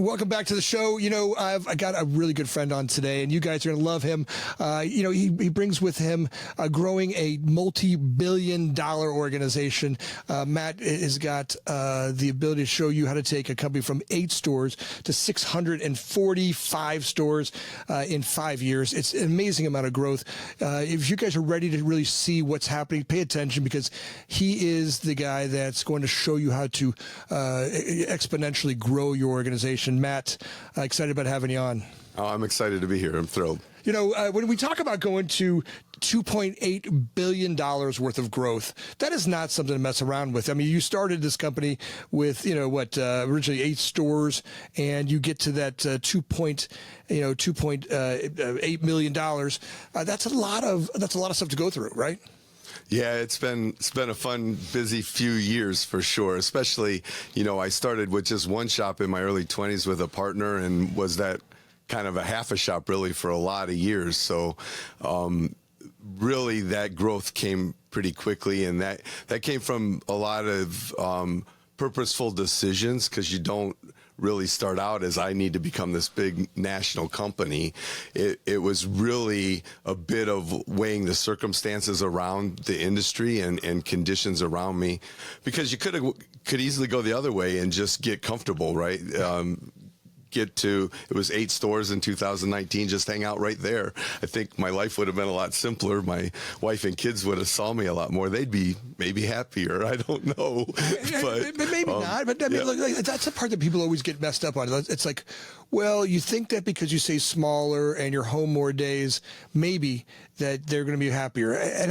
Welcome back to the show. I got a really good friend on today, and you guys are going to love him. He brings with him growing a multi-billion-dollar organization. Matt has got the ability to show you how to take a company from 8 stores to 645 stores in 5 years. It's an amazing amount of growth. If you guys are ready to really see what's happening, pay attention, because he is the guy that's going to show you how to exponentially grow your organization. Matt, excited about having you on. Oh, I'm excited to be here. I'm thrilled. When we talk about going to $2.8 billion worth of growth, that is not something to mess around with. I mean, you started this company with, originally 8 stores, and you get to that $2.8 million. That's a lot of stuff to go through, right? Yeah, it's been a fun, busy few years for sure. Especially, I started with just one shop in my early 20s with a partner, and was that kind of a half a shop really for a lot of years. So, really, that growth came pretty quickly, and that came from a lot of purposeful decisions, because you don't really start out as I need to become this big national company. It was really a bit of weighing the circumstances around the industry and conditions around me, because you could easily go the other way and just get comfortable, right? It was 8 stores in 2019, just hang out right there. I think my life would have been a lot simpler. My wife and kids would have saw me a lot more. They'd be maybe happier. I don't know. But maybe not. But I mean, look, that's the part that people always get messed up on. It's like, well, you think that because you say smaller and you're home more days, maybe that they're going to be happier. And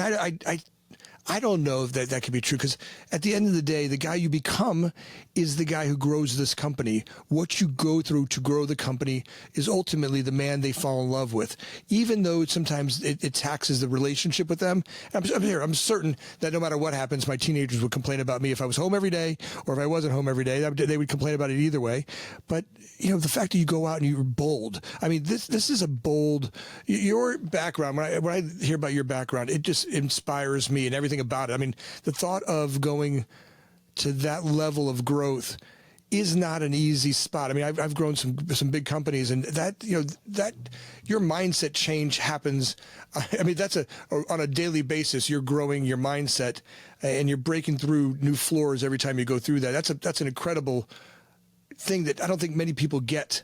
I don't know if that could be true, because at the end of the day, the guy you become is the guy who grows this company. What you go through to grow the company is ultimately the man they fall in love with, even though sometimes it taxes the relationship with them. I'm certain that no matter what happens, my teenagers would complain about me if I was home every day or if I wasn't home every day. They would complain about it either way. But the fact that you go out and you're bold. I mean, this is a bold. Your background. When I hear about your background, it just inspires me and everything about it. I mean, the thought of going to that level of growth is not an easy spot. I mean, I've grown some big companies, and that your mindset change happens. I mean, that's on a daily basis. You're growing your mindset, and you're breaking through new floors every time you go through that. That's an incredible thing that I don't think many people get.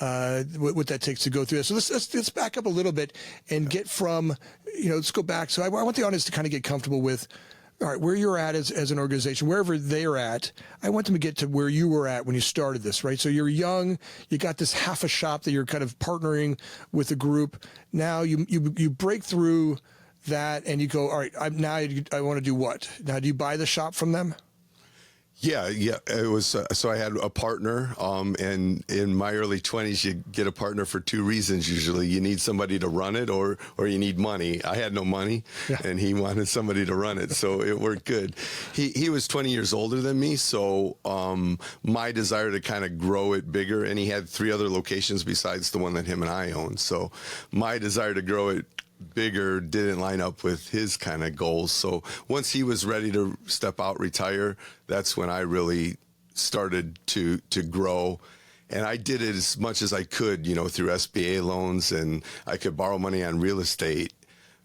What that takes to go through that. So let's back up a little bit and get from, let's go back. So I want the audience to kind of get comfortable with, all right, where you're at as an organization, wherever they're at. I want them to get to where you were at when you started this, right? So you're young, you got this half a shop that you're kind of partnering with a group. Now you break through that and you go, all right, I want to do what? Now, do you buy the shop from them? Yeah. It was so I had a partner, and in my early 20s, you get a partner for 2 reasons. Usually, you need somebody to run it, or you need money. I had no money, and he wanted somebody to run it, so it worked good. He was 20 years older than me, so my desire to kind of grow it bigger, and he had 3 other locations besides the one that him and I owned. So my desire to grow it bigger didn't line up with his kind of goals. So once he was ready to step out, retire, that's when I really started to grow. And I did it as much as I could, through SBA loans, and I could borrow money on real estate.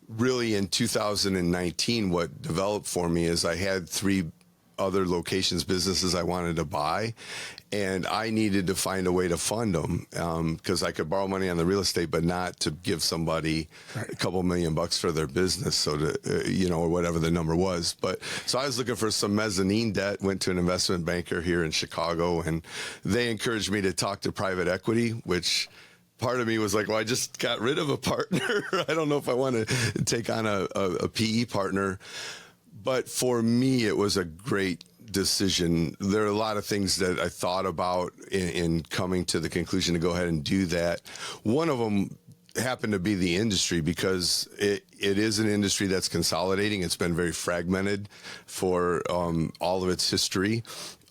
Really, in 2019, what developed for me is I had 3 other locations, businesses I wanted to buy, and I needed to find a way to fund them, because I could borrow money on the real estate, but not to give somebody a couple $1,000,000 for their business, so to, or whatever the number was. But so I was looking for some mezzanine debt, went to an investment banker here in Chicago, and they encouraged me to talk to private equity, which part of me was like, well, I just got rid of a partner. I don't know if I want to take on a PE partner. But for me, it was a great decision. There are a lot of things that I thought about in coming to the conclusion to go ahead and do that. One of them happened to be the industry, because it is an industry that's consolidating. It's been very fragmented for all of its history.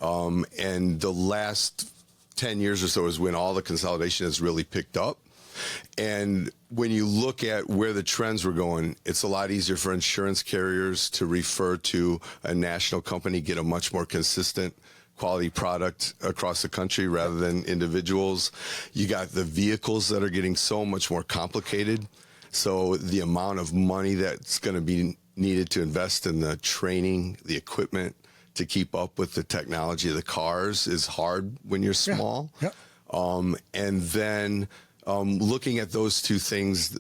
And the last 10 years or so is when all the consolidation has really picked up. And when you look at where the trends were going, it's a lot easier for insurance carriers to refer to a national company, get a much more consistent quality product across the country rather than individuals. You got the vehicles that are getting so much more complicated. So the amount of money that's going to be needed to invest in the training, the equipment to keep up with the technology of the cars is hard when you're small. Yeah. And then looking at those two things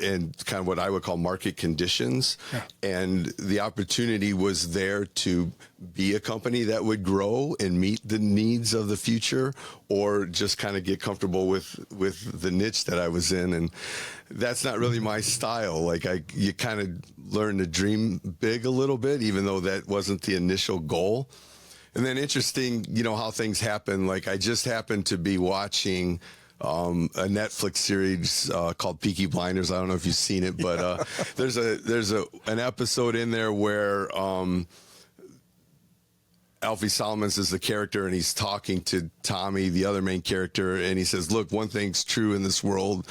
and kind of what I would call market conditions, and the opportunity was there to be a company that would grow and meet the needs of the future, or just kind of get comfortable with the niche that I was in. And that's not really my style. Like you kind of learn to dream big a little bit, even though that wasn't the initial goal. And then interesting, how things happen. Like I just happened to be watching a Netflix series called Peaky Blinders. I don't know if you've seen it, but there's an episode in there where Alfie Solomons is the character, and he's talking to Tommy, the other main character, and he says, "Look, one thing's true in this world,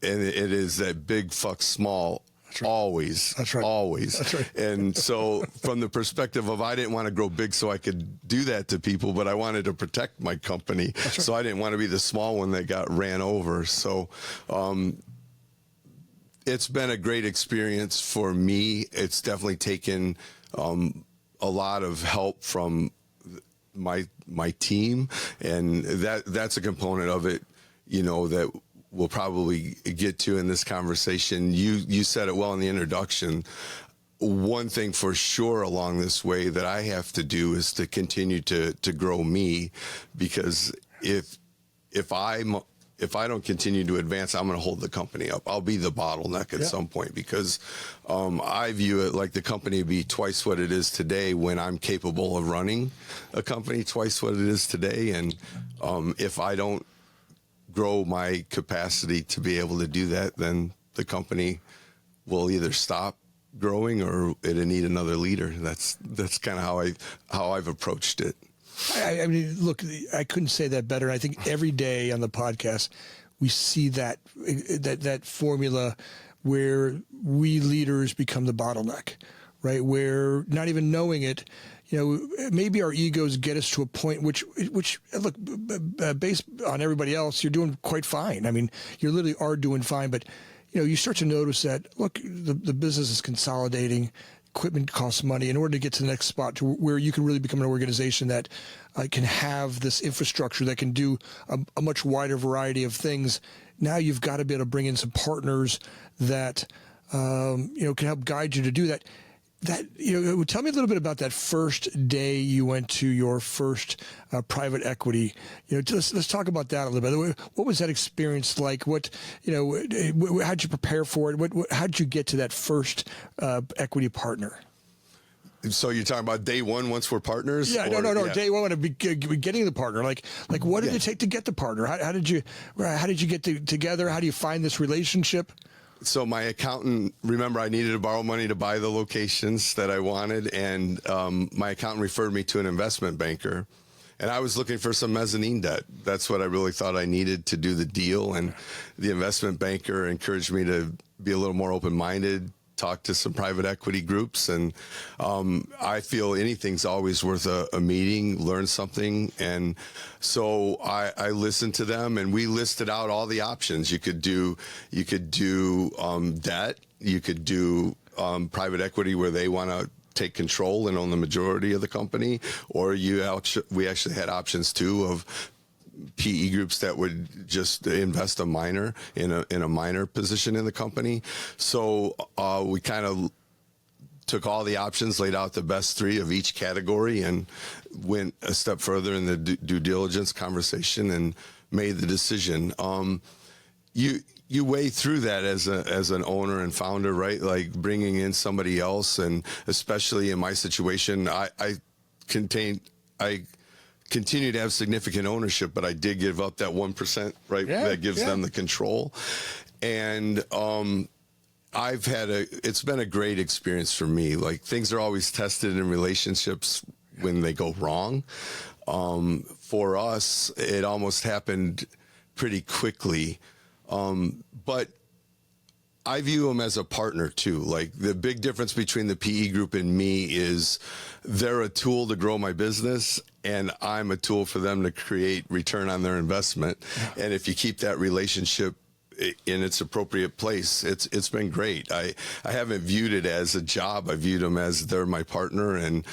and it is that big fucks small." Right. Always. That's right. Always. That's right. And so from the perspective of, I didn't want to grow big so I could do that to people, but I wanted to protect my company. Right. So I didn't want to be the small one that got ran over. So it's been a great experience for me. It's definitely taken a lot of help from my team, and that's a component of it, that we'll probably get to in this conversation. You said it well in the introduction. One thing for sure along this way that I have to do is to continue to grow me, because if I don't continue to advance, I'm going to hold the company up. I'll be the bottleneck at some point, because I view it like the company would be twice what it is today when I'm capable of running a company twice what it is today. And if I don't grow my capacity to be able to do that, then the company will either stop growing or it'll need another leader. That's kind of how I've approached it. I mean, look, I couldn't say that better. I think every day on the podcast, we see that formula where we leaders become the bottleneck, right? Where not even knowing it, maybe our egos get us to a point which look, based on everybody else, you're doing quite fine. I mean, you literally are doing fine, but you start to notice that, look, the business is consolidating. Equipment costs money. In order to get to the next spot to where you can really become an organization that can have this infrastructure that can do a much wider variety of things, now you've got to be able to bring in some partners that can help guide you to do that. Tell me a little bit about that first day you went to your first private equity. Let's talk about that a little bit. What was that experience like? How'd you prepare for it? How'd you get to that first equity partner? So you're talking about day one once we're partners? Yeah, no. Yeah. Day one, getting the partner. Like what did it take to get the partner? How did you get together? How do you find this relationship? So my accountant, remember, I needed to borrow money to buy the locations that I wanted, and my accountant referred me to an investment banker, and I was looking for some mezzanine debt. That's what I really thought I needed to do the deal, and the investment banker encouraged me to be a little more open-minded, talk to some private equity groups, and I feel anything's always worth a meeting, learn something. And so I listened to them, and we listed out all the options. You could do debt, you could do private equity where they want to take control and own the majority of the company, or we actually had options too of PE groups that would just invest a minor in a minor position in the company. So we kind of took all the options, laid out the best three of each category, and went a step further in the due diligence conversation and made the decision. You weigh through that as an owner and founder, right? Like bringing in somebody else, and especially in my situation, I continue to have significant ownership, but I did give up that 1%, right? That gives them the control. And it's been a great experience for me. Like, things are always tested in relationships when they go wrong. For us, it almost happened pretty quickly. But I view them as a partner too. Like the big difference between the PE group and me is they're a tool to grow my business and I'm a tool for them to create return on their investment. Yeah. And if you keep that relationship in its appropriate place, it's been great. I haven't viewed it as a job. I viewed them as they're my partner and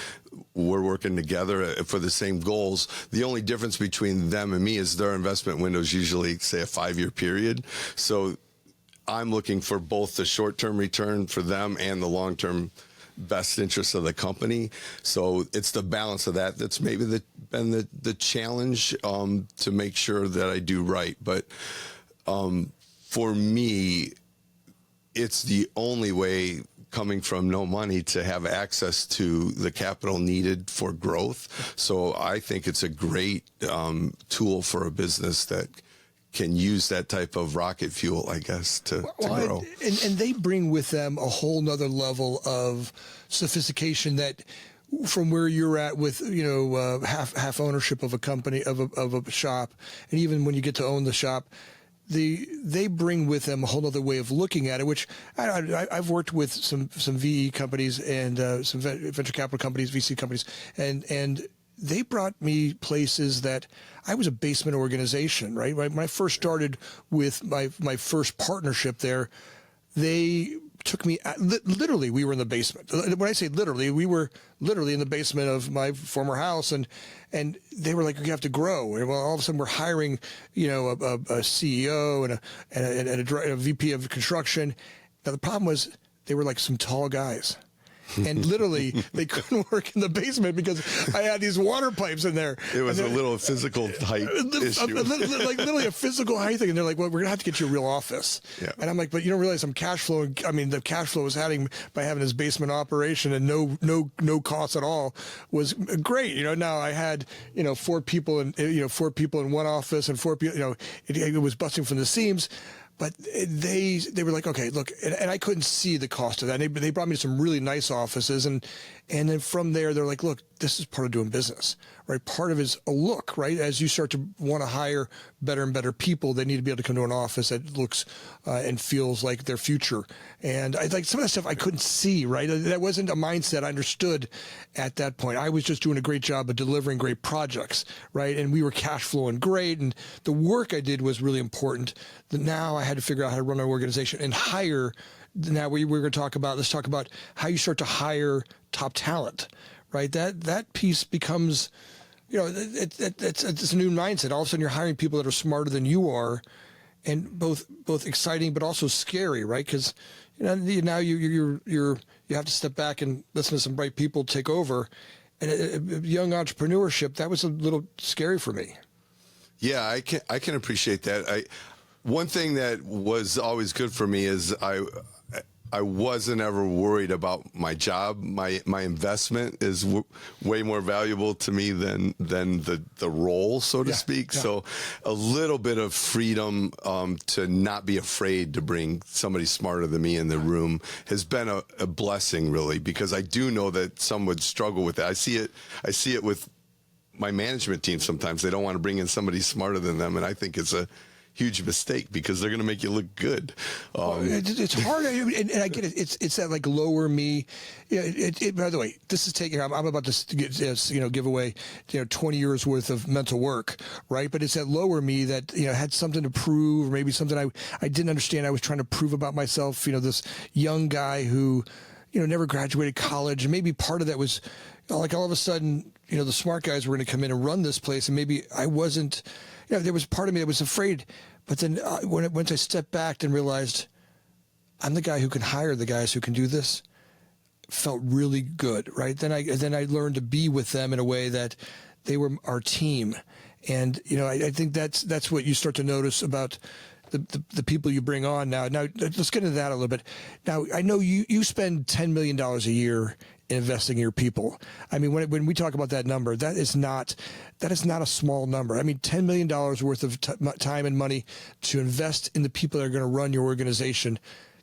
we're working together for the same goals. The only difference between them and me is their investment window is usually, say, a 5-year period. So I'm looking for both the short-term return for them and the long-term best interest of the company. So it's the balance of that that's maybe been the challenge to make sure that I do right. But for me, it's the only way, coming from no money, to have access to the capital needed for growth. So I think it's a great tool for a business that can use that type of rocket fuel, I guess, to grow. And they bring with them a whole nother level of sophistication that from where you're at with, half ownership of a company, of a shop. And even when you get to own the shop, they bring with them a whole other way of looking at it, which I've worked with some VE companies and some venture capital companies, VC companies, and they brought me places that I was a basement organization, right? When I first started with my first partnership there, they took me, literally, we were in the basement. When I say literally, we were literally in the basement of my former house, and they were like, you have to grow. And well, all of a sudden we're hiring, a CEO and a VP of construction. Now the problem was they were like some tall guys. And literally, they couldn't work in the basement because I had these water pipes in there. It was a little physical height issue. Like literally a physical height thing. And they're like, well, we're going to have to get you a real office. Yeah. And I'm like, but you don't realize I'm cash flowing. I mean, the cash flow was having by having this basement operation and no cost at all was great. Now I had, 4 people in one office and 4 people, it was busting from the seams. But they were like, okay, look, and I couldn't see the cost of that. They brought me to some really nice offices, and then from there, they're like, look, this is part of doing business, right? Part of it is a look, right? As you start to want to hire better and better people, they need to be able to come to an office that looks and feels like their future. And I like some of that stuff I couldn't see, right? That wasn't a mindset I understood at that point. I was just doing a great job of delivering great projects, right? And we were cash flowing great, and the work I did was really important. Now I had to figure out how to run an organization and hire. Now we're going to let's talk about how you start to hire top talent, right? That piece becomes, it's a new mindset. All of a sudden you're hiring people that are smarter than you are, and both exciting but also scary, right? Because now you have to step back and listen to some bright people take over. And young entrepreneurship, that was a little scary for me. Yeah, I can appreciate that. One thing that was always good for me is I wasn't ever worried about my job. My investment is way more valuable to me than the role, so to speak. Yeah. So a little bit of freedom to not be afraid to bring somebody smarter than me in the room has been a blessing, really, because I do know that some would struggle with that. I see it with my management team sometimes. They don't want to bring in somebody smarter than them, and I think it's a huge mistake because they're going to make you look good. It's hard, and I get it. It's that like lower me. By the way, this is taking. I'm about to give away 20 years worth of mental work, right? But it's that lower me that had something to prove, or maybe something I didn't understand. I was trying to prove about myself. This young guy who never graduated college, and maybe part of that was like all of a sudden the smart guys were going to come in and run this place, and maybe I wasn't. There was part of me that was afraid, but then once I stepped back and realized I'm the guy who can hire the guys who can do this, felt really good, right? Then I learned to be with them in a way that they were our team, and I think that's what you start to notice about the people you bring on now. Now let's get into that a little bit. Now I know you spend $10 million a year investing in your people. I mean, when we talk about that number, that is not a small number. I mean, $10 million worth of time and money to invest in the people that are going to run your organization.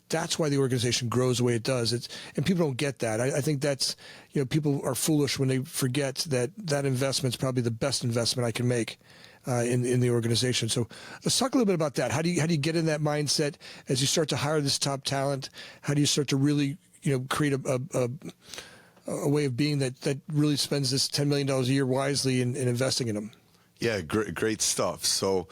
That's why the organization grows the way it does. And people don't get that. I think that's, people are foolish when they forget that investment is probably the best investment I can make in the organization. So let's talk a little bit about that. How do you get in that mindset as you start to hire this top talent? How do you start to really, create a way of being that really spends this $10 million a year wisely in investing in them? Yeah, great stuff. So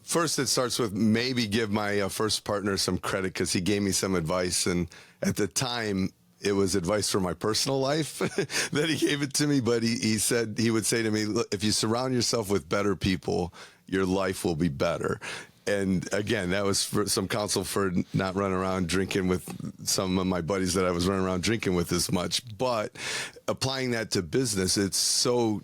first, it starts with maybe give my first partner some credit because he gave me some advice. And at the time, it was advice for my personal life that he gave it to me. But he said, he would say to me, look, if you surround yourself with better people, your life will be better. And again, that was for some counsel for not running around drinking with some of my buddies that I was running around drinking with as much. But applying that to business, it's so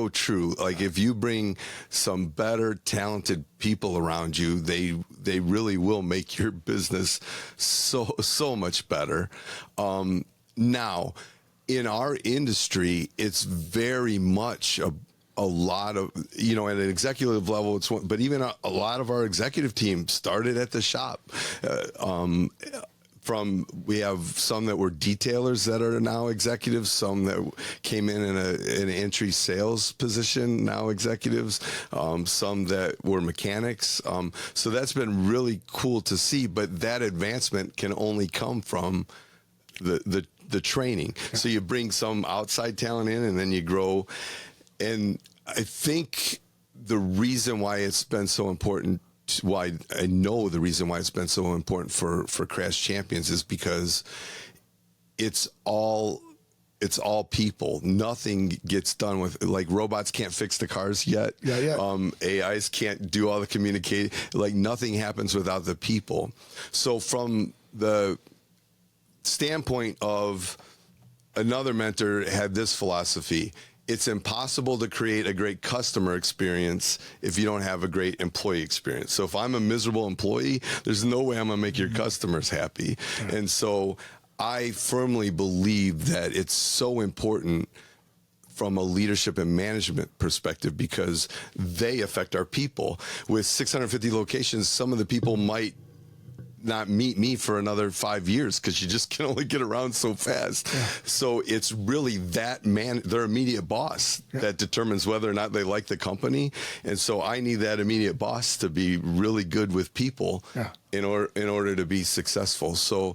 true. Like if you bring some better, talented people around you, they really will make your business so much better. Now, in our industry, it's very much a lot of, at an executive level, but even a lot of our executive team started at the shop. We have some that were detailers that are now executives, some that came in an entry sales position, now executives, some that were mechanics. So that's been really cool to see, but that advancement can only come from the training. So you bring some outside talent in and then you grow. And I think the reason why it's been so important, why I know the reason why it's been so important for Crash Champions is because it's all people. Nothing gets done with, like, robots can't fix the cars yet. AIs can't do all the communicating. Like, nothing happens without the people. So from the standpoint of, another mentor had this philosophy: it's impossible to create a great customer experience if you don't have a great employee experience. So if I'm a miserable employee, there's no way I'm gonna make your customers happy. And so I firmly believe that it's so important from a leadership and management perspective because they affect our people. With 650 locations, some of the people might not meet me for another 5 years because you just can only get around so fast. So it's really their immediate boss that determines whether or not they like the company. And so I need that immediate boss to be really good with people in order to be successful. So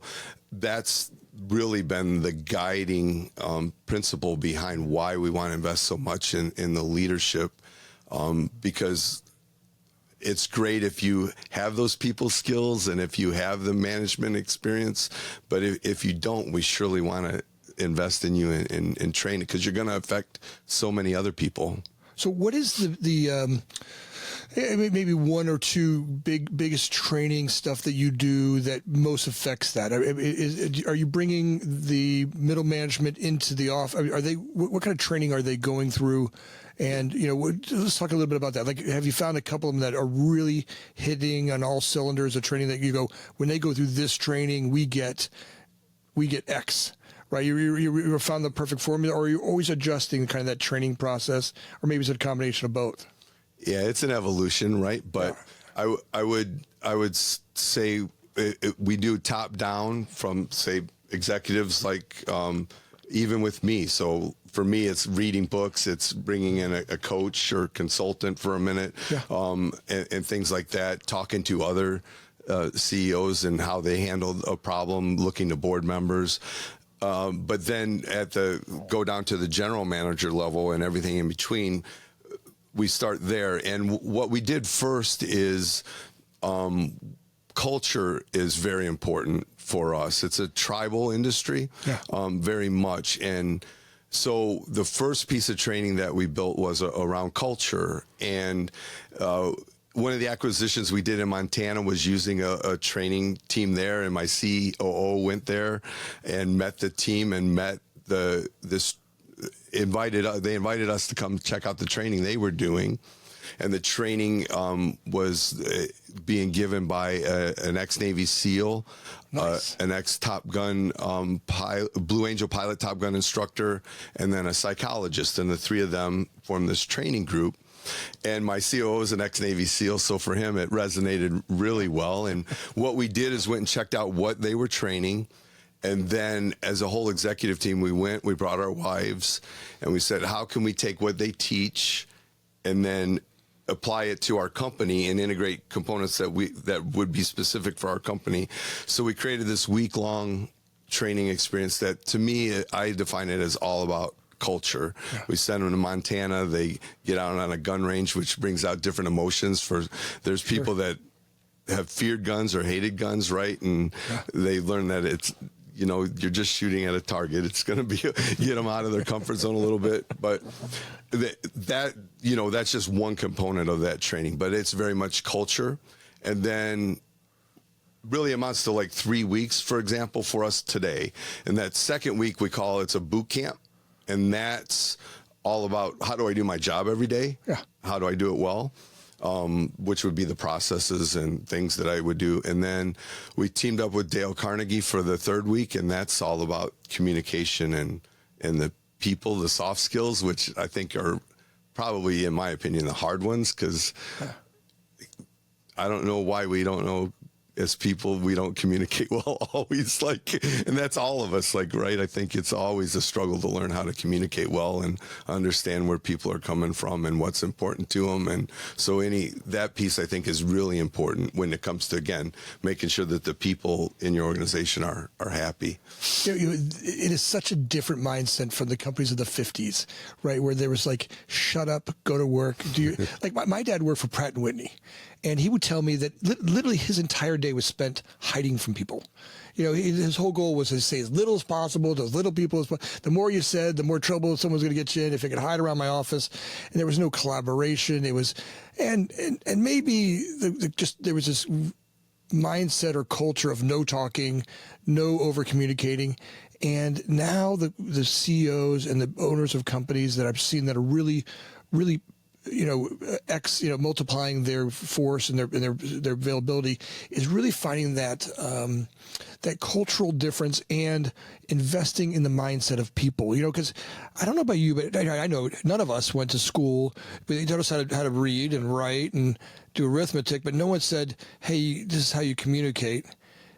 that's really been the guiding principle behind why we want to invest so much in the leadership, because it's great if you have those people skills and if you have the management experience, but if you don't, we surely want to invest in you and train it because you're going to affect so many other people. So what is the maybe one or two biggest training stuff that you do that most affects that? Are you bringing the middle management into the office? What kind of training are they going through? And, let's talk a little bit about that. Like, have you found a couple of them that are really hitting on all cylinders of training that you go, when they go through this training, we get X, right? You found the perfect formula, or are you always adjusting kind of that training process, or maybe it's a combination of both? Yeah, it's an evolution, right? But I would say we do top down from, say, executives, like even with me. So for me, it's reading books, it's bringing in a coach or consultant for a minute, and things like that, talking to other CEOs and how they handled a problem, looking to board members. But then go down to the general manager level and everything in between, we start there. And what we did first is culture is very important for us. It's a tribal industry, very much. And so the first piece of training that we built was around culture. And one of the acquisitions we did in Montana was using a training team there. And my COO went there and met the team and met they invited us to come check out the training they were doing. And the training was being given by an ex-Navy SEAL, an ex-Top Gun Blue Angel pilot, Top Gun instructor, and then a psychologist. And the three of them formed this training group. And my COO is an ex-Navy SEAL, so for him it resonated really well. And what we did is went and checked out what they were training. And then as a whole executive team, we brought our wives, and we said, how can we take what they teach and then apply it to our company and integrate components that would be specific for our company. So we created this week-long training experience that, to me, I define it as all about culture. Yeah. We send them to Montana. They get out on a gun range, which brings out different emotions. There's people that have feared guns or hated guns, right? And they learn that it's, you're just shooting at a target. It's going to be get them out of their comfort zone a little bit. But that's just one component of that training. But it's very much culture. And then really amounts to like 3 weeks, for example, for us today. And that second week, we call it's a boot camp. And that's all about, how do I do my job every day? Yeah. How do I do it well? Which would be the processes and things that I would do. And then we teamed up with Dale Carnegie for the third week, and that's all about communication and the people, the soft skills, which I think are probably, in my opinion, the hard ones, because I don't know why we don't know. As people, we don't communicate well always, and that's all of us, right? I think it's always a struggle to learn how to communicate well and understand where people are coming from and what's important to them. And so that piece, I think, is really important when it comes to, again, making sure that the people in your organization are happy. It is such a different mindset from the companies of the 50s, right? Where there was shut up, go to work. My dad worked for Pratt & Whitney. And he would tell me that literally his entire day was spent hiding from people. His whole goal was to say as little as possible to as little people as possible. The more you said, the more trouble someone's going to get you in. If I could hide around my office, and there was no collaboration. It was, and maybe there was this mindset or culture of no talking, no over communicating. And now the CEOs and the owners of companies that I've seen that are really, really multiplying their force and their availability is really finding that cultural difference and investing in the mindset of people. Because I don't know about you, but I know none of us went to school. They taught us how to read and write and do arithmetic, but no one said, "Hey, this is how you communicate.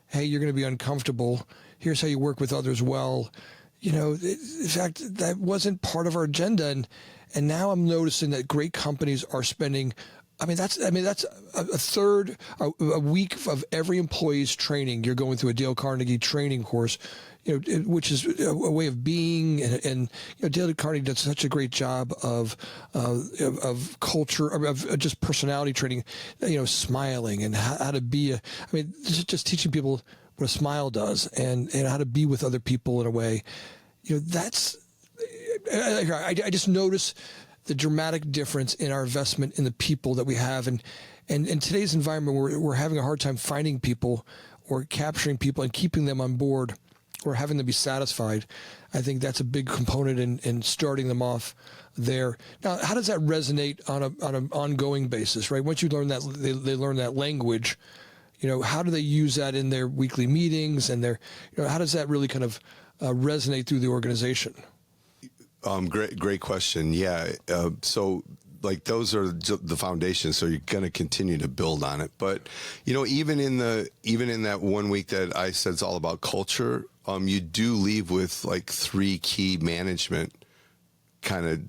Hey, you're going to be uncomfortable. Here's how you work with others well." In fact, that wasn't part of our agenda. And now I'm noticing that great companies are spending, that's a third, a week of every employee's training. You're going through a Dale Carnegie training course, which is a way of being. And Dale Carnegie does such a great job of culture, of just personality training, smiling and how to be just teaching people what a smile does and how to be with other people in a way. I just notice the dramatic difference in our investment in the people that we have. And in today's environment, we're having a hard time finding people or capturing people and keeping them on board or having them be satisfied. I think that's a big component in starting them off there. Now, how does that resonate on an ongoing basis, right? Once you learn that, they learn that language, how do they use that in their weekly meetings and how does that really kind of resonate through the organization? Great question. Yeah. So those are the foundation. So you're going to continue to build on it. But, even in that 1 week that I said it's all about culture, you do leave with 3 key management kind of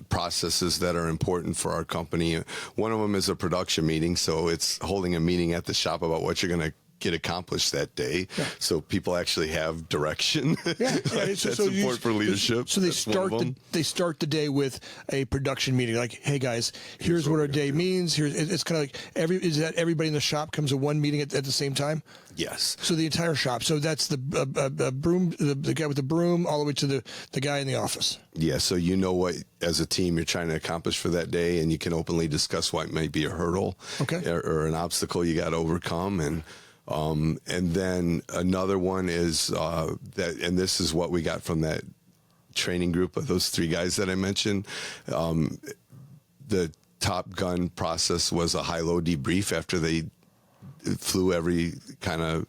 processes that are important for our company. One of them is a production meeting. So it's holding a meeting at the shop about what you're going to get accomplished that day. Yeah. So people actually have direction. Yeah. That's important for leadership. So they start the day with a production meeting. Hey guys, here's what our day means. It's kind of is that everybody in the shop comes to one meeting at the same time? Yes. So the entire shop. So that's the broom, the guy with the broom, all the way to the guy in the office. Yeah. So what as a team you're trying to accomplish for that day, and you can openly discuss what might be a hurdle, or an obstacle you got to overcome, and then another one is that, and this is what we got from that training group of those 3 guys that I mentioned. The Top Gun process was a high-low debrief after they flew every kind of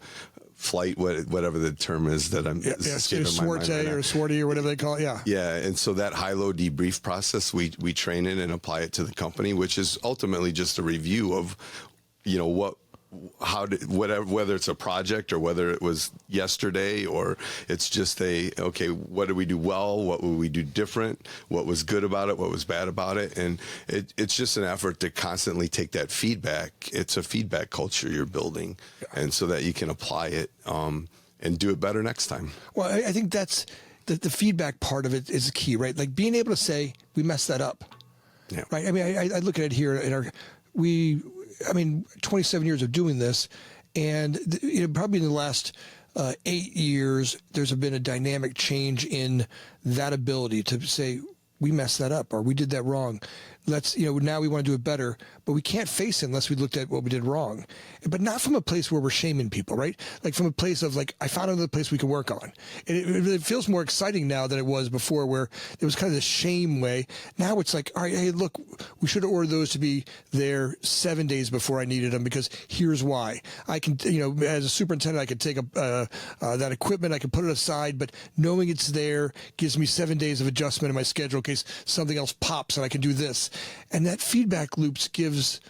flight, whatever the term is that I'm escaping my mind right now. or Swarty or whatever they call it. Yeah. Yeah. And so that high-low debrief process, we train it and apply it to the company, which is ultimately just a review of, whether it's a project or whether it was yesterday, or it's just what did we do well? What would we do different? What was good about it? What was bad about it? And it's just an effort to constantly take that feedback. It's a feedback culture you're building, and so that you can apply it and do it better next time. Well, I think that's the feedback part of it is key, right? Like being able to say, we messed that up. Yeah. Right. I mean, I look at it here in 27 years of doing this, and probably in the last 8 years, there's been a dynamic change in that ability to say, we messed that up or we did that wrong. Let's, now we want to do it better, but we can't face it unless we looked at what we did wrong. But not from a place where we're shaming people, right? Like from a place of like, I found another place we can work on. And it feels more exciting now than it was before, where it was kind of the shame way. Now it's like, all right, hey, look, we should have ordered those to be there 7 days before I needed them, because here's why. I can, as a superintendent, I can take that equipment, I can put it aside, but knowing it's there gives me 7 days of adjustment in my schedule in case something else pops and I can do this. And that feedback loops gives,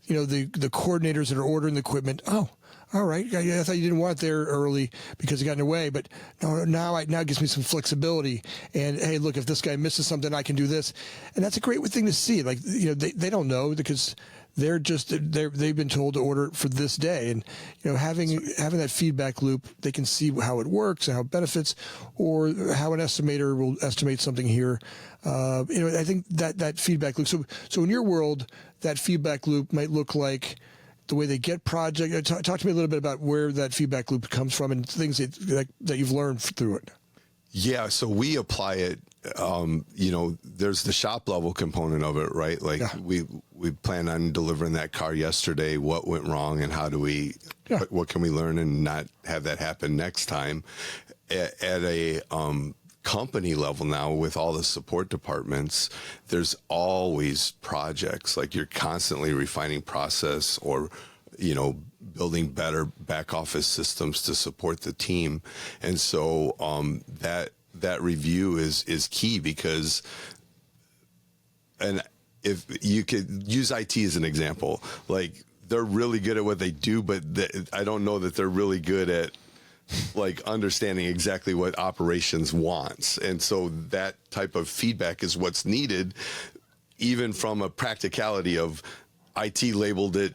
the coordinators that are ordering the equipment, oh, all right, I thought you didn't want it there early because it got in the way, but now it gives me some flexibility. And hey, look, if this guy misses something, I can do this. And that's a great thing to see. Like, they don't know because they've been told to order it for this day. And, having that feedback loop, they can see how it works and how it benefits, or how an estimator will estimate something here. I think that feedback loop. So in your world, that feedback loop might look like the way they get project. Talk to me a little bit about where that feedback loop comes from and things that you've learned through it. Yeah, so we apply it. There's the shop level component of it, right? Like we plan on delivering that car yesterday. What went wrong, and how do we? What can we learn and not have that happen next time? At a company level now, with all the support departments, there's always projects. Like you're constantly refining process, or building better back office systems to support the team. And so that review is key, because, and if you could use IT as an example, like they're really good at what they do, but I don't know that they're really good at like understanding exactly what operations wants. And so that type of feedback is what's needed, even from a practicality of IT labeled it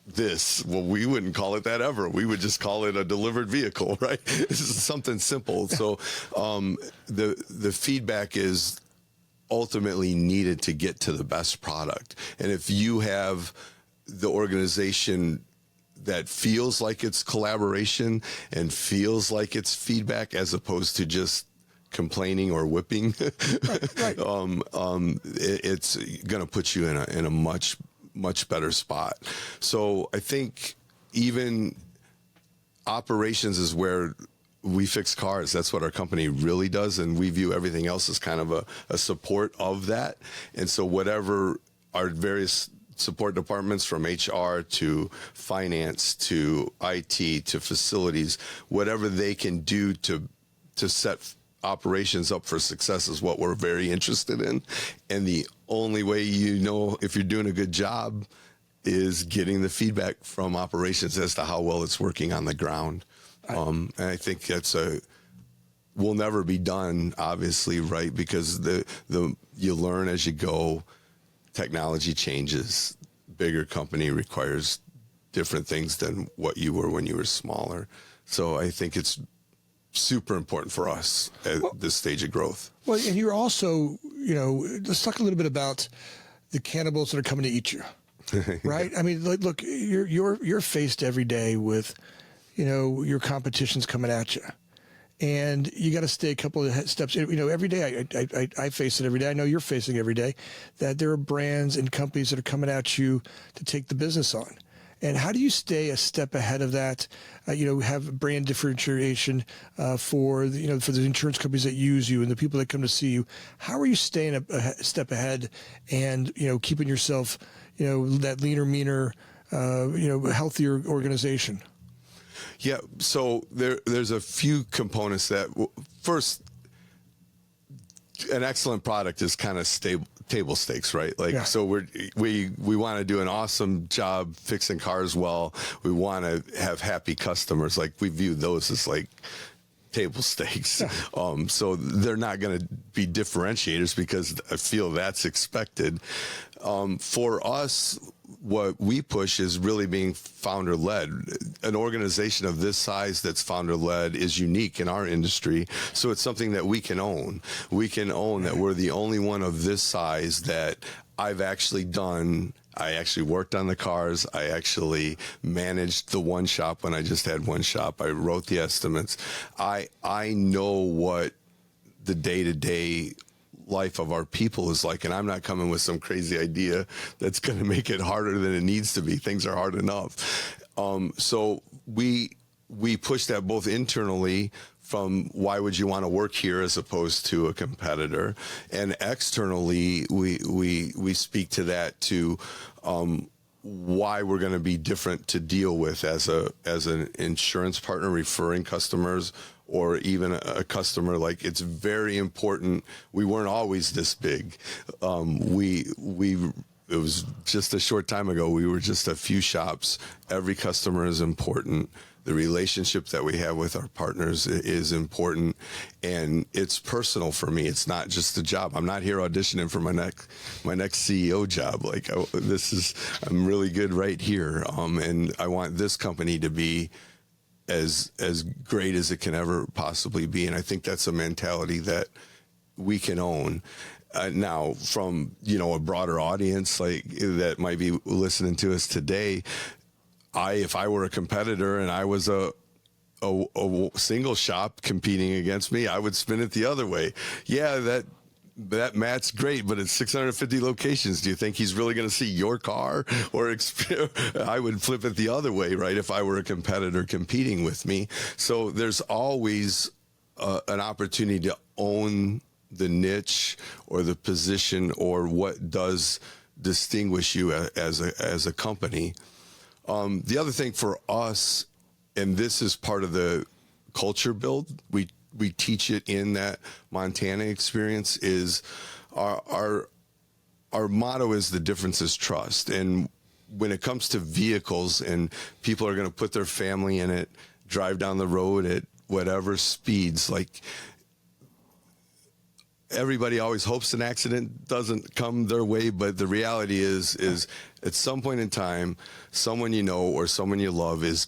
this. Well, we wouldn't call it that ever. We would just call it a delivered vehicle, right? This is something simple. So the feedback is ultimately needed to get to the best product. And if you have the organization that feels like it's collaboration and feels like it's feedback as opposed to just complaining or whipping, right. It's going to put you in a much better spot. So I think even operations is where we fix cars. That's what our company really does, and we view everything else as kind of a support of that. And so whatever our various support departments, from HR to finance to IT to facilities, whatever they can do to set operations up for success is what we're very interested in. And the only way if you're doing a good job is getting the feedback from operations as to how well it's working on the ground. And I think will never be done, obviously, right? Because you learn as you go. Technology changes. Bigger company requires different things than what you were when you were smaller. So I think it's super important for us at this stage of growth. Well, and you're also, let's talk a little bit about the cannibals that are coming to eat you, right? I mean, look, you're faced every day with, your competition's coming at you. And you got to stay a couple of steps. Every day I face it every day. I know you're facing every day that there are brands and companies that are coming at you to take the business on. And how do you stay a step ahead of that? Have brand differentiation for the insurance companies that use you and the people that come to see you. How are you staying a step ahead and keeping yourself that leaner, meaner, healthier organization? Yeah. So there's a few components that first, an excellent product is kind of table stakes, right? Like, Yeah. so we want to do an awesome job fixing cars well. We want to have happy customers. Like, we view those as like table stakes. Yeah. So they're not going to be differentiators because I feel that's expected. For us, what we push is really being founder led. An organization of this size that's founder led is unique in our industry. So it's something that we can own. We can own that we're the only one of this size that I've actually done. I actually worked on the cars. I actually managed the one shop when I just had one shop. I wrote the estimates. I know what the day-to-day life of our people is like, and I'm not coming with some crazy idea that's going to make it harder than it needs to be. Things are hard enough. So we push that both internally from why would you want to work here as opposed to a competitor, and externally we speak to that to why we're going to be different to deal with as an insurance partner referring customers, or even a customer. Like, it's very important. We weren't always this big. It was just a short time ago. We were just a few shops. Every customer is important. The relationship that we have with our partners is important, and it's personal for me. It's not just a job. I'm not here auditioning for my next CEO job. Like, I'm really good right here, and I want this company to be as great as it can ever possibly be. And I think that's a mentality that we can own. Now, from a broader audience like that might be listening to us today, if I were a competitor and I was a single shop competing against me, I would spin it the other way. Yeah, that Matt's great, but it's 650 locations. Do you think he's really going to see your car? Or I would flip it the other way, right? If I were a competitor competing with me. So there's always an opportunity to own the niche or the position or what does distinguish you as a company. The other thing for us, and this is part of the culture build, we teach it in that Montana experience, is our motto is the difference is trust. And when it comes to vehicles and people are going to put their family in it, drive down the road at whatever speeds, like, everybody always hopes an accident doesn't come their way, but the reality is at some point in time, someone you know or someone you love is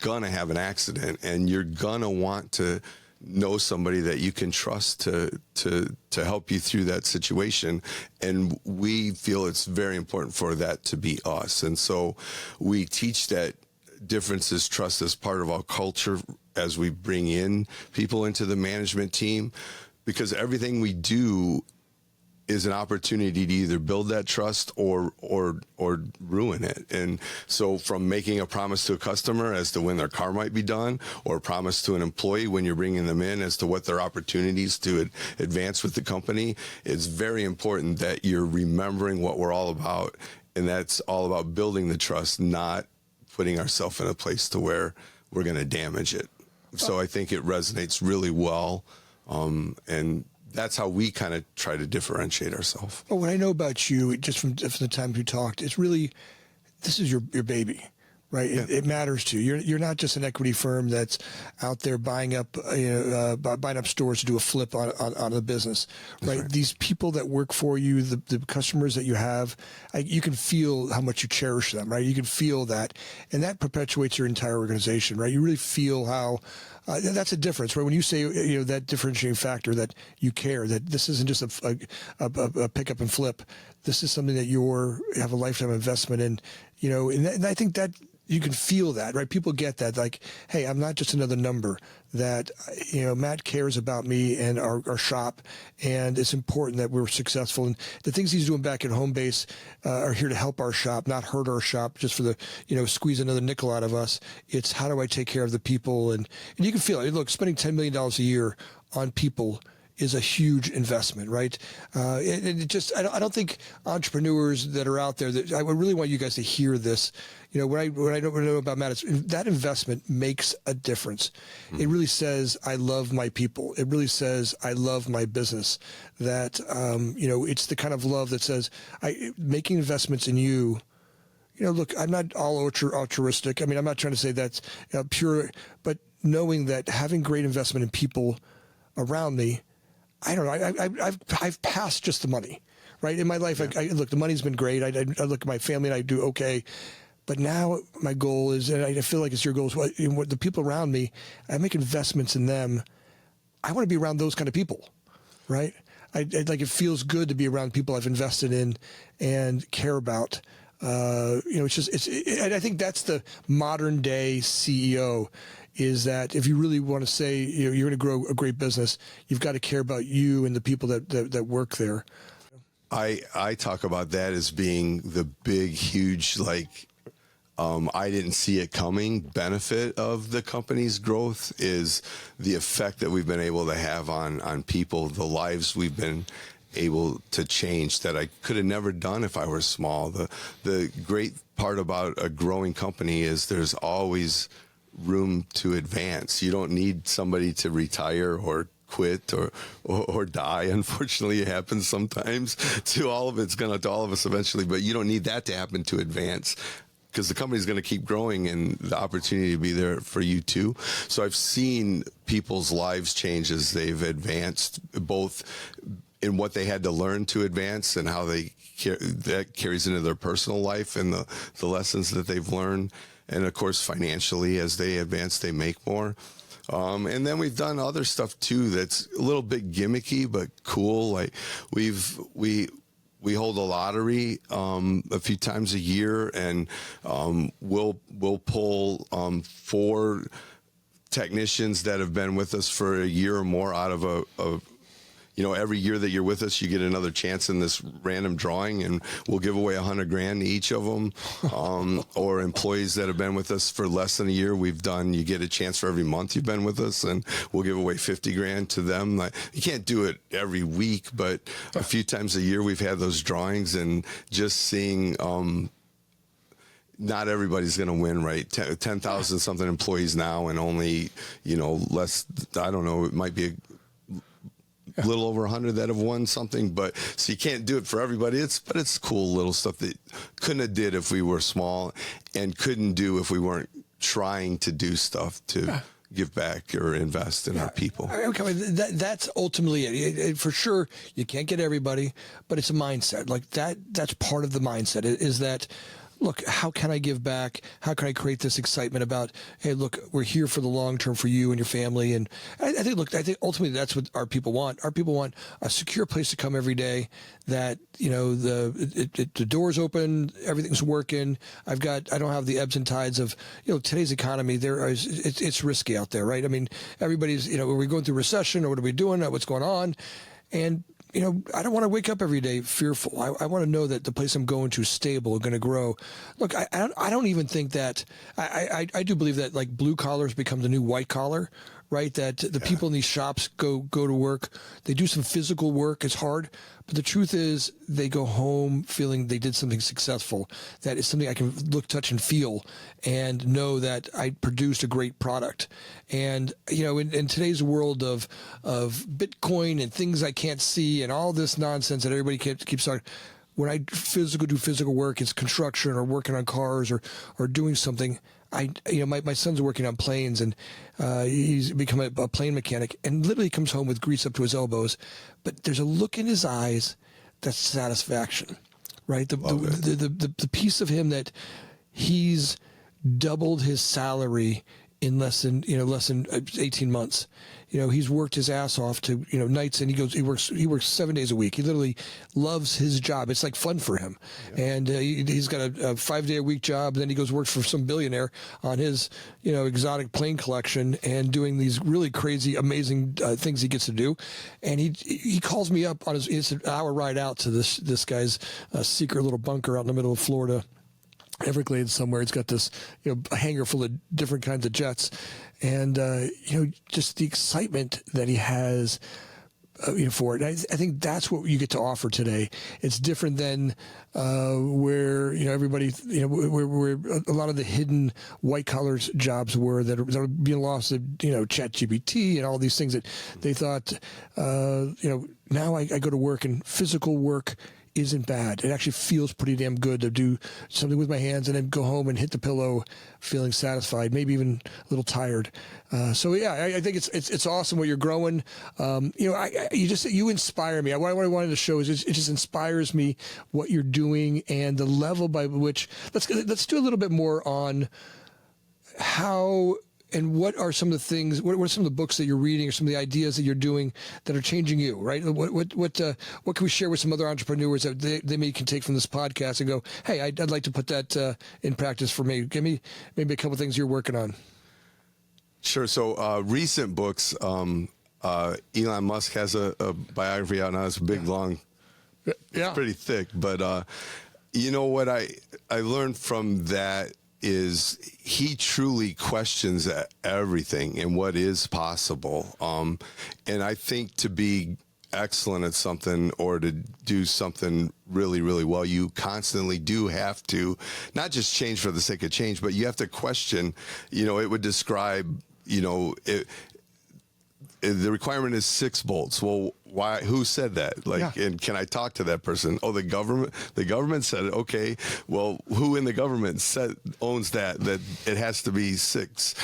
gonna have an accident, and you're gonna want to know somebody that you can trust to help you through that situation. And we feel it's very important for that to be us. And so we teach that difference is trust as part of our culture as we bring in people into the management team, because everything we do is an opportunity to either build that trust or ruin it. And so, from making a promise to a customer as to when their car might be done, or a promise to an employee when you're bringing them in as to what their opportunities to advance with the company, it's very important that you're remembering what we're all about. And that's all about building the trust, not putting ourselves in a place to where we're going to damage it. So I think it resonates really well. And that's how we kind of try to differentiate ourselves. Well, what I know about you, just from the time we talked, it's really, this is your baby, right? Yeah. It matters to you. You're not just an equity firm that's out there buying up stores to do a flip on the business, right? These people that work for you, the customers that you have, you can feel how much you cherish them, right? You can feel that, and that perpetuates your entire organization, right? You really feel how. That's a difference, right? When you say that differentiating factor, that you care, that this isn't just a pick up and flip. This is something that you have a lifetime investment in, and I think that you can feel that, right? People get that, like, hey, I'm not just another number. That Matt cares about me and our shop, and it's important that we're successful. And the things he's doing back at home base are here to help our shop, not hurt our shop, just for the squeeze another nickel out of us. It's how do I take care of the people, and you can feel it. Look, spending $10 million a year on people is a huge investment, right? And it just, I don't think entrepreneurs that are out there, that I really want you guys to hear this. You know, when I don't know about Matt, that investment makes a difference. It really says, I love my people. It really says, I love my business. That, you know, it's the kind of love that says, making investments in you. You know, look, I'm not all altruistic. I mean, I'm not trying to say that's pure, but knowing that having great investment in people around me, I don't know. I've passed just the money, right? In my life, I look, the money's been great. I look at my family and I do okay. But now my goal is, and I feel like it's your goal, is what the people around me, I make investments in them. I want to be around those kind of people, right? I like, it feels good to be around people I've invested in and care about. You know, and I think that's the modern day CEO, is that if you really want to say, you know, you're going to grow a great business, you've got to care about you and the people that work there. I talk about that as being the big, huge, like, I didn't see it coming benefit of the company's growth is the effect that we've been able to have on people, the lives we've been able to change that I could have never done if I were small. The great part about a growing company is there's always room to advance. You don't need somebody to retire or quit or die. Unfortunately, it happens sometimes to all of us eventually, but you don't need that to happen to advance, because the company's going to keep growing and the opportunity to be there for you too. So I've seen people's lives change as they've advanced, both in what they had to learn to advance and how that carries into their personal life and the lessons that they've learned. And of course, financially, as they advance, they make more. And then we've done other stuff too that's a little bit gimmicky but cool. Like we hold a lottery a few times a year, and we'll pull 4 technicians that have been with us for a year or more out of a you know, every year that you're with us, you get another chance in this random drawing, and we'll give away $100,000 to each of them. Or employees that have been with us for less than a year, you get a chance for every month you've been with us, and we'll give away $50,000 to them. Like, you can't do it every week, but a few times a year we've had those drawings, and just seeing, not everybody's going to win, right? 10,000 something employees now, and only, you know, less, I don't know, it might be a little over 100 that have won something, but so you can't do it for everybody. But it's cool little stuff that couldn't have did if we were small, and couldn't do if we weren't trying to do stuff to give back or invest in our people. Okay, that's ultimately it. For sure, you can't get everybody, but it's a mindset. Like that's part of the mindset, is that, look, how can I give back? How can I create this excitement about, hey, look, we're here for the long term for you and your family. And I think ultimately that's what our people want. Our people want a secure place to come every day, that, you know, the door's open, everything's working. I don't have the ebbs and tides of, you know, today's economy. It's risky out there, right? I mean, everybody's, you know, are we going through recession, or what are we doing? What's going on? And, you know, I don't want to wake up every day fearful. I want to know that the place I'm going to is stable, going to grow. Look, I don't even think that I do believe that, like, blue collars become the new white collar, right? That the people in these shops go to work, they do some physical work. It's hard, but the truth is they go home feeling they did something successful. That is something I can look, touch, and feel, and know that I produced a great product. And, you know, in today's world of Bitcoin and things I can't see and all this nonsense that everybody keeps talking, when I do physical work, it's construction or working on cars or doing something. My son's working on planes, and he's become a plane mechanic, and literally comes home with grease up to his elbows. But there's a look in his eyes that's satisfaction, right? The piece of him that he's doubled his salary in less than 18 months. You know, he's worked his ass off to, you know, nights, and he works 7 days a week. He literally loves his job. It's like fun for him. Yeah. And he's got a 5-day-a-week job. And then he goes works for some billionaire on his, you know, exotic plane collection, and doing these really crazy, amazing things he gets to do. And he calls me up on it's an hour ride out to this guy's secret little bunker out in the middle of Florida, Everglades somewhere. It's got this, you know, a hangar full of different kinds of jets, and you know, just the excitement that he has for it. And I think that's what you get to offer today. It's different than where everybody where a lot of the hidden white collar jobs were that are being lost to ChatGPT and all these things that they thought now I go to work and physical work isn't bad. It actually feels pretty damn good to do something with my hands and then go home and hit the pillow feeling satisfied, maybe even a little tired. So I think it's awesome what you're growing. You inspire me. What I wanted to show is it just inspires me what you're doing and the level by which let's do a little bit more on how. And what are some of the things? What are some of the books that you're reading, or some of the ideas that you're doing that are changing you? Right? What can we share with some other entrepreneurs that they can take from this podcast and go, hey, I'd like to put that in practice for me. Give me maybe a couple of things you're working on. Sure. So recent books. Elon Musk has a biography out now. It's big, long. Yeah. It's pretty thick. But what I learned from that is he truly questions everything and what is possible. And I think to be excellent at something or to do something really, really well, you constantly do have to not just change for the sake of change, but you have to question, it would describe, the requirement is 6 bolts. Well, why? Who said that? And can I talk to that person? Oh, the government. The government said it. Okay. Well, who in the government owns that it has to be 6?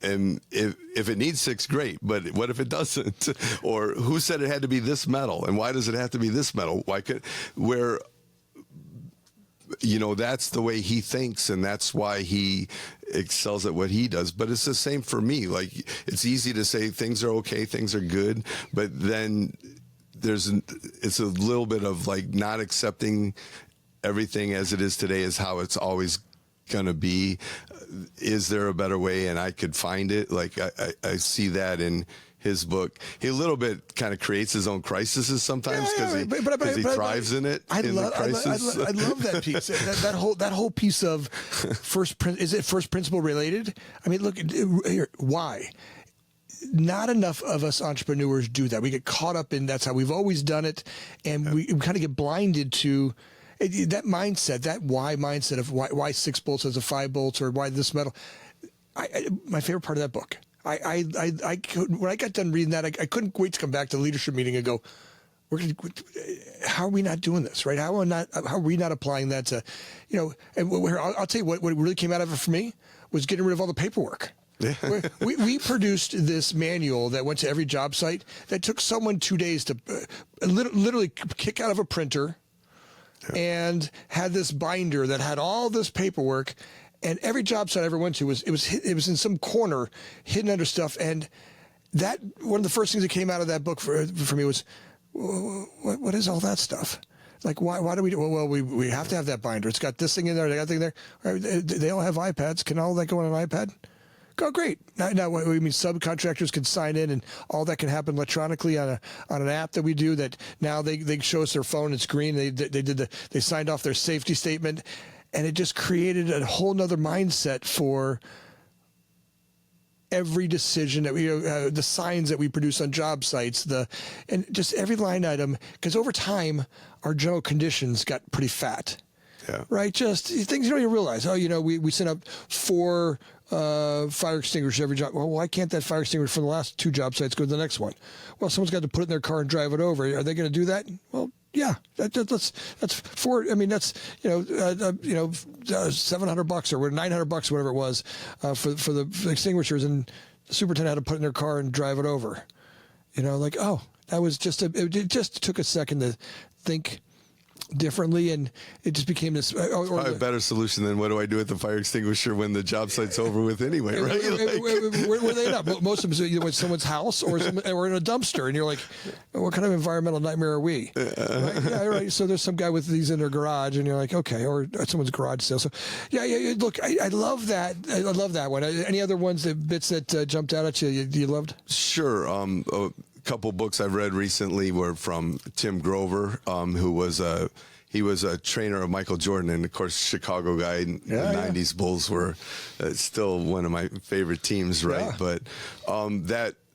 And if it needs 6, great. But what if it doesn't? Or who said it had to be this metal? And why does it have to be this metal? That's the way he thinks, and that's why he excels at what he does. But it's the same for me. It's easy to say things are okay, things are good, but then it's a little bit of not accepting everything as it is today as how it's always going to be. Is there a better way? And I could find it. I see that in his book. He a little bit kind of creates his own crises sometimes because he thrives in it. I love that piece. that whole piece of first principle related. I mean, look here. Why? Not enough of us entrepreneurs do that. We get caught up in that's how we've always done it, and we kind of get blinded to that mindset, that why mindset of why 6 bolts as a 5 bolts or why this metal. My favorite part of that book. When I got done reading that, I couldn't wait to come back to the leadership meeting and go, how are we not doing this, right? How are we not applying that to, and I'll tell you what really came out of it for me was getting rid of all the paperwork. Yeah. we produced this manual that went to every job site that took someone 2 days to literally kick out of a printer and had this binder that had all this paperwork. And every job site I ever went to it was in some corner, hidden under stuff. And that one of the first things that came out of that book for me was, what is all that stuff? Why do we do? Well, we have to have that binder. It's got this thing in there, they got that thing there. Right, they all have iPads. Can all that go on an iPad? Go great. Now we mean subcontractors can sign in, and all that can happen electronically on an app that we do. That now they show us their phone. It's green. They signed off their safety statement. And it just created a whole nother mindset for every decision that we, the signs that we produce on job sites, and just every line item. Because over time, our general conditions got pretty fat. Yeah. Right. Just things you don't even realize. Oh, we sent up 4 fire extinguishers every job. Well, why can't that fire extinguisher from the last 2 job sites go to the next one? Well, someone's got to put it in their car and drive it over. Are they going to do that? Well, yeah, that's 4. I mean, that's $700 or $900, whatever it was, for the extinguishers, and the superintendent had to put it in their car and drive it over. That was it just took a second to think differently, and it just became this probably a better solution than what do I do with the fire extinguisher when the job site's over with anyway, right? Where they not? Most of them is someone's house or in a dumpster, and you're like, what kind of environmental nightmare are we? Right? Yeah, right. So there's some guy with these in their garage, and you're like, okay, or someone's garage sale. So yeah. Look, I love that. I love that one. Any other bits that jumped out at you loved? Sure. A couple books I've read recently were from Tim Grover, who was a trainer of Michael Jordan, and of course Chicago guy. The 90s Bulls were still one of my favorite teams, right? Yeah. But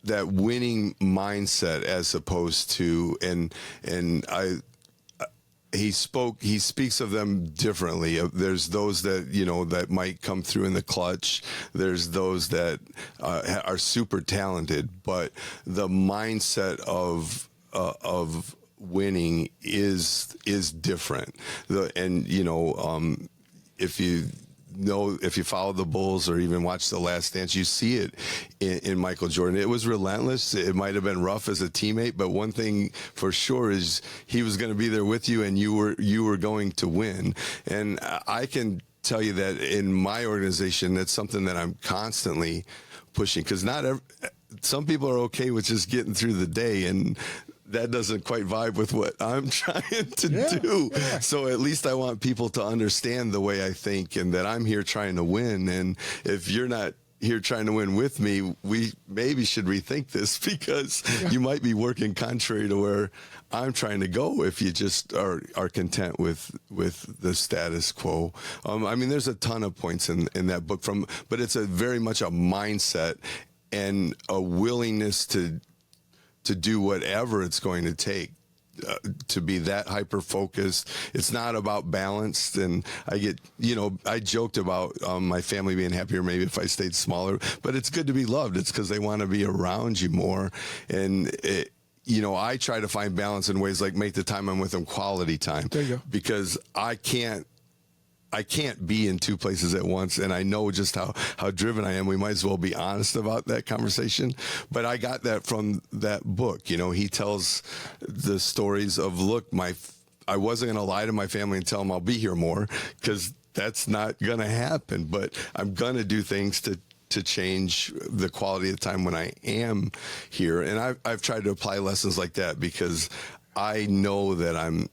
that winning mindset as opposed to, and he speaks of them differently. There's those that, that might come through in the clutch. There's those that are super talented, but the mindset of winning is different. If you follow the Bulls or even watch The Last Dance, you see it in Michael Jordan. It was relentless. It might have been rough as a teammate, but one thing for sure is he was going to be there with you, and you were going to win. And I can tell you that in my organization, that's something that I'm constantly pushing, because some people are okay with just getting through the day, and that doesn't quite vibe with what I'm trying to do. Yeah. So at least I want people to understand the way I think, and that I'm here trying to win. And if you're not here trying to win with me, we maybe should rethink this, because you might be working contrary to where I'm trying to go if you just are content with the status quo. There's a ton of points in that book but it's very much a mindset and a willingness to do whatever it's going to take to be that hyper focused. It's not about balanced. And I joked about my family being happier maybe if I stayed smaller, but it's good to be loved. It's because they want to be around you more. And I try to find balance in ways like make the time I'm with them quality time. There you go. Because I can't be in two places at once, and I know just how driven I am. We might as well be honest about that conversation. But I got that from that book. He tells the stories of, look, I wasn't going to lie to my family and tell them I'll be here more, because that's not going to happen. But I'm going to do things to change the quality of time when I am here. And I've tried to apply lessons like that, because I know that I'm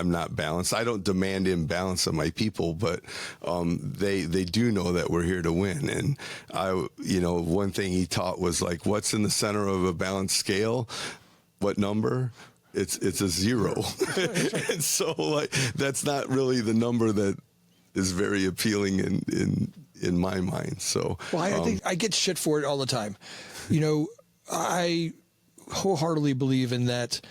not balanced. I don't demand imbalance of my people, but they do know that we're here to win. And one thing he taught was like, what's in the center of a balanced scale? What number? It's a 0. And so that's not really the number that is very appealing in my mind. So I think I get shit for it all the time. I wholeheartedly believe in that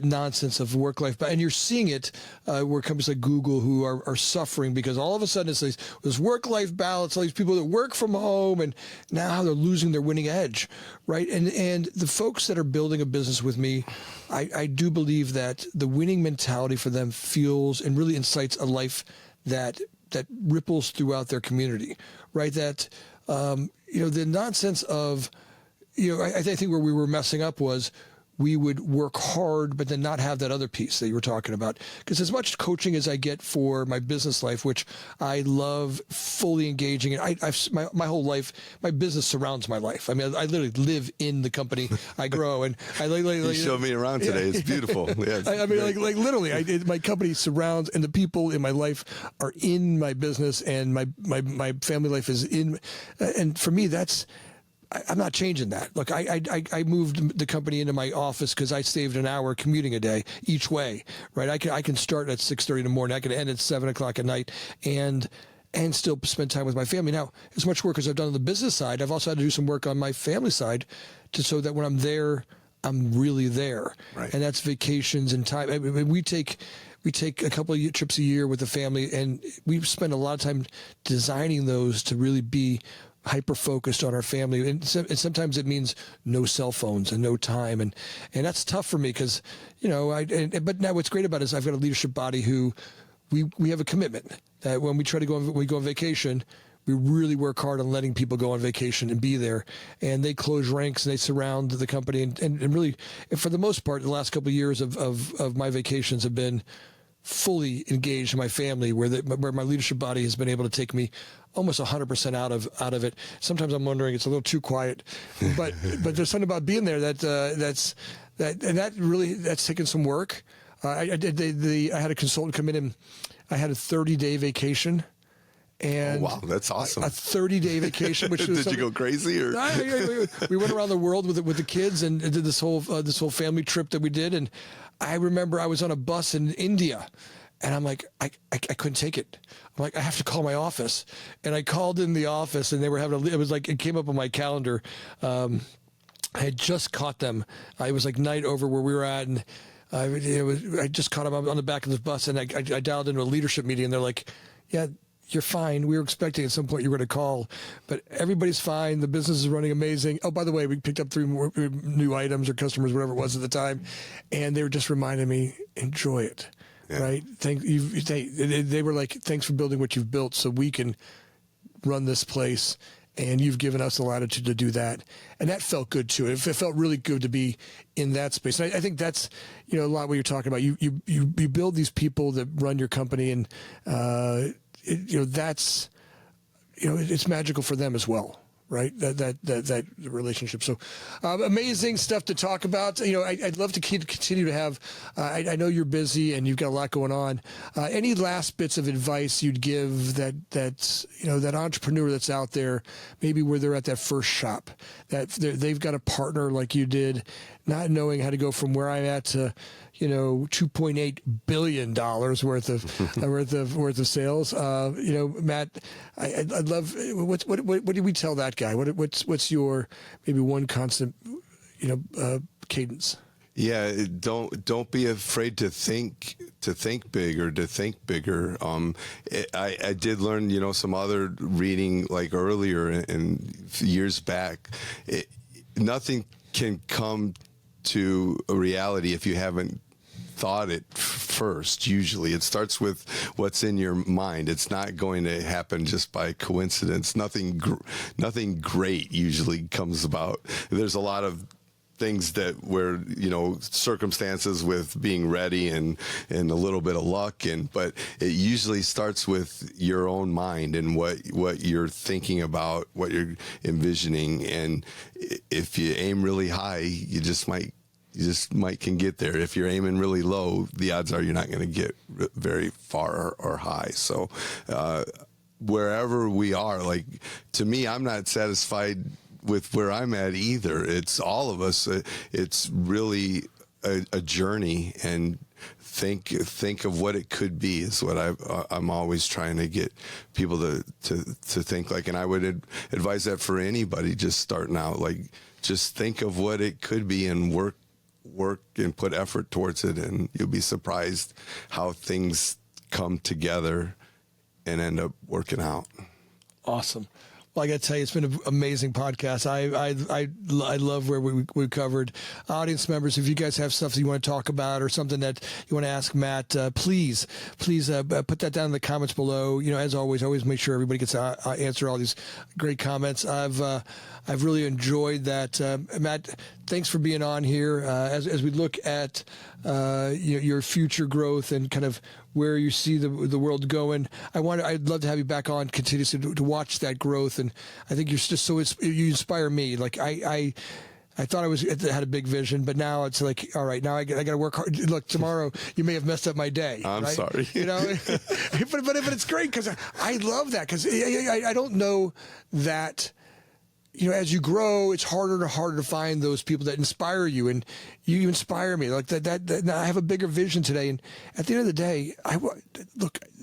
nonsense of work-life, and you're seeing it where companies like Google who are suffering because all of a sudden it's this work-life balance, all these people that work from home, and now they're losing their winning edge, right? And the folks that are building a business with me, I do believe that the winning mentality for them fuels and really incites a life that ripples throughout their community, right? That the nonsense of I think where we were messing up was we would work hard, but then not have that other piece that you were talking about. Because as much coaching as I get for my business life, which I love fully engaging in, my whole life, my business surrounds my life. I literally live in the company I grow, and you showed me around today. It's beautiful. Yeah, literally, my company surrounds, and the people in my life are in my business, and my family life is in, and for me, I'm not changing that. Look, I moved the company into my office because I saved an hour commuting a day each way, right? I can start at 6:30 in the morning. I can end at 7 o'clock at night, and still spend time with my family. Now, as much work as I've done on the business side, I've also had to do some work on my family side so that when I'm there, I'm really there. Right. And that's vacations and time. We take a couple of trips a year with the family, and we spend a lot of time designing those to really be hyper-focused on our family, and sometimes it means no cell phones and no time, and that's tough for me because but now what's great about it is I've got a leadership body who we have a commitment that when we go on vacation, we really work hard on letting people go on vacation and be there, and they close ranks and they surround the company, and really, for the most part, the last couple of years of my vacations have been fully engaged in my family, where my leadership body has been able to take me almost 100% out of it. Sometimes I'm wondering it's a little too quiet, but there's something about being there that's taken some work. I had a consultant come in, and I had a 30-day vacation. And wow, that's awesome! A 30-day vacation. Which was did you go crazy? Or we went around the world with the kids and did this whole family trip that we did. And I remember I was on a bus in India, and I'm like, I couldn't take it. I'm like, I have to call my office, and I called in the office, and they were it came up on my calendar. I had just caught them. It was like night over where we were at, and I just caught them on the back of the bus, and I dialed into a leadership meeting, and they're like, yeah, you're fine. We were expecting at some point you were going to call, but everybody's fine. The business is running amazing. Oh, by the way, we picked up 3 more new items or customers, whatever it was at the time, and they were just reminding me, enjoy it, right? They were like, thanks for building what you've built so we can run this place, and you've given us the latitude to do that. And that felt good too. It felt really good to be in that space. And I think that's, a lot what you're talking about. You build these people that run your company, and that's, it's magical for them as well, right? That relationship. So amazing stuff to talk about. I'd love to continue to have, I know you're busy and you've got a lot going on. Any last bits of advice you'd give that entrepreneur that's out there, maybe where they're at that first shop, that they've got a partner like you did, not knowing how to go from where I'm at to, $2.8 billion worth of sales. Matt, I'd love, what do we tell that guy? What's your maybe one constant, cadence? Yeah, don't be afraid to think big or to think bigger. I did learn, some other reading like earlier and years back. Nothing can come to a reality if you haven't thought it first. Usually it starts with what's in your mind. It's not going to happen just by coincidence. Nothing great usually comes about. There's a lot of things where circumstances with being ready and a little bit of luck, but it usually starts with your own mind and what you're thinking about, what you're envisioning. And if you aim really high, you just might can get there. If you're aiming really low, the odds are you're not going to get very far or high. So wherever we are, like, to me, I'm not satisfied with where I'm at either. It's all of us. It's really a journey, and think of what it could be is what I'm always trying to get people to think like. And I would advise that for anybody just starting out, like, just think of what it could be and work and put effort towards it, and you'll be surprised how things come together and end up working out. Awesome. Well, I got to tell you, it's been an amazing podcast. I love where we covered. Audience members, if you guys have stuff that you want to talk about or something that you want to ask Matt, please put that down in the comments below. As always make sure everybody gets to answer all these great comments. I've really enjoyed that. Matt, thanks for being on here. As we look at your future growth and kind of where you see the world going, I'd love to have you back on continuously to watch that growth. And I think you're just you inspire me. Like I thought I had a big vision, but now it's like, all right, now I got to work hard. Look, tomorrow you may have messed up my day. I'm right? sorry. But it's great because I love that, because I don't know that. As you grow, it's harder to find those people that inspire you, and you inspire me. Like that I have a bigger vision today, and at the end of the day,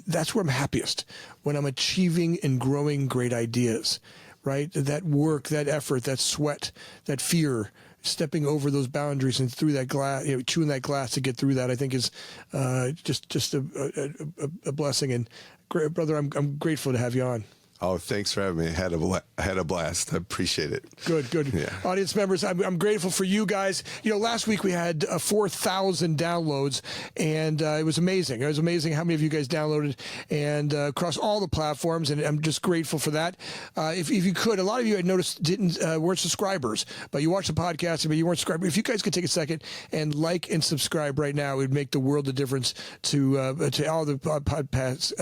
that's where I'm happiest, when I'm achieving and growing great ideas, right? That work, that effort, that sweat, that fear, stepping over those boundaries and through that glass, chewing that glass to get through that, I think is just a blessing. And brother, I'm grateful to have you on. Oh, thanks for having me. I had a blast. I appreciate it. Good. Yeah. Audience members, I'm grateful for you guys. Last week we had 4,000 downloads, and it was amazing. It was amazing how many of you guys downloaded, and across all the platforms, and I'm just grateful for that. If you could, a lot of you I noticed weren't subscribers, but you watched the podcast, but you weren't subscribed. If you guys could take a second and like and subscribe right now, it would make the world of difference to all the podcast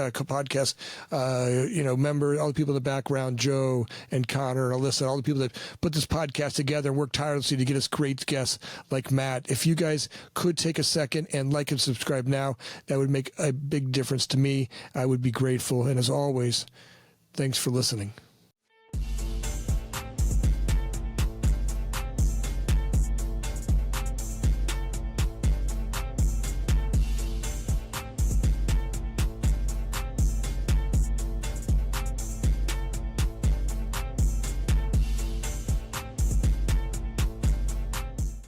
members, all the people in the background, Joe and Connor and Alyssa, all the people that put this podcast together and work tirelessly to get us great guests like Matt. If you guys could take a second and like and subscribe now, that would make a big difference to me. I would be grateful. And as always, thanks for listening.